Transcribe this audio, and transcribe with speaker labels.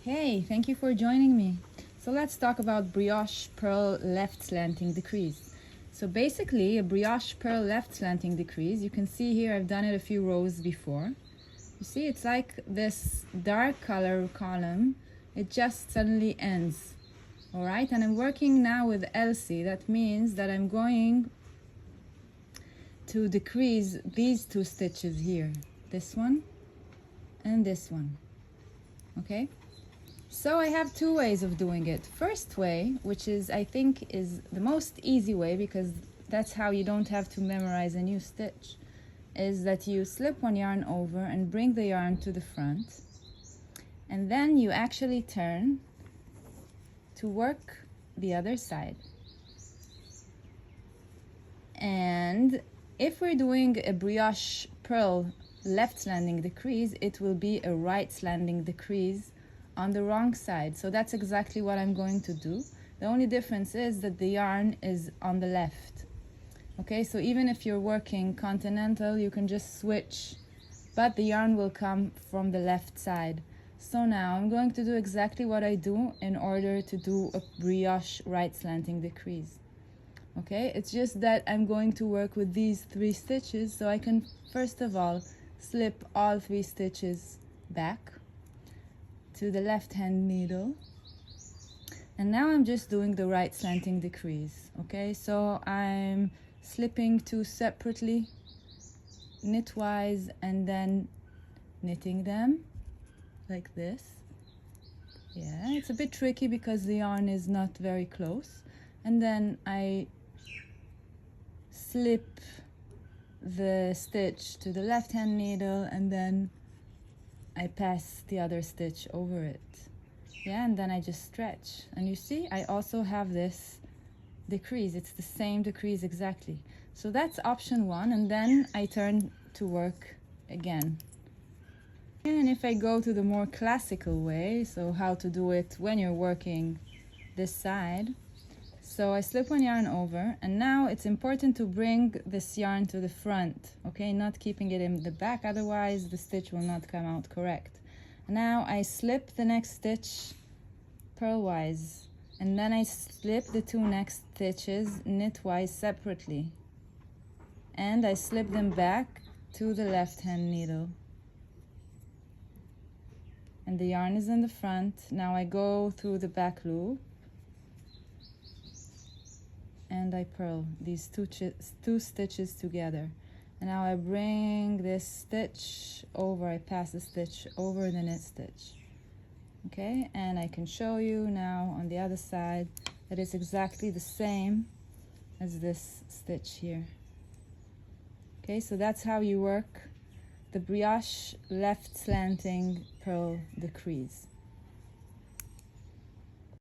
Speaker 1: Hey, thank you for joining me. So let's talk about brioche purl left slanting decrease. So basically a brioche purl left slanting decrease, you can see here I've done it a few rows before. You see it's like this dark color column, it just suddenly ends. Alright, and I'm working now with LC. That means that I'm going to decrease these two stitches here, this one and this one. Okay, so I have two ways of doing it. First way, which is I think is the most easy way because that's how you don't have to memorize a new stitch, is that you slip one yarn over and bring the yarn to the front, and then you actually turn to work the other side. And if we're doing a brioche purl left slanting decrease, it will be a right slanting decrease on the wrong side. So that's exactly what I'm going to do. The only difference is that the yarn is on the left. Okay, so even if you're working continental, you can just switch, but the yarn will come from the left side. So now I'm going to do exactly what I do in order to do a brioche right slanting decrease. Okay, it's just that I'm going to work with these 3 stitches, so I can first of all slip all 3 stitches back to the left hand needle, and now I'm just doing the right slanting decrease. Okay, so I'm slipping 2 separately knitwise and then knitting them like this. Yeah, it's a bit tricky because the yarn is not very close, and then I slip the stitch to the left hand needle and then I pass the other stitch over it. Yeah, and then I just stretch, and you see I also have this decrease. It's the same decrease exactly. So that's option 1, and then I turn to work again. And if I go to the more classical way, so how to do it when you're working this side, so I slip one yarn over, and now it's important to bring this yarn to the front, okay, not keeping it in the back, otherwise the stitch will not come out correct. Now I slip the next stitch purlwise, and then I slip the 2 next stitches knitwise separately, and I slip them back to the left hand needle, and the yarn is in the front. Now I go through the back loop and I purl these two stitches together, and now I bring this stitch over, I pass the stitch over the knit stitch. Okay, and I can show you now on the other side that it's exactly the same as this stitch here. Okay, so that's how you work the brioche left slanting purl decrease.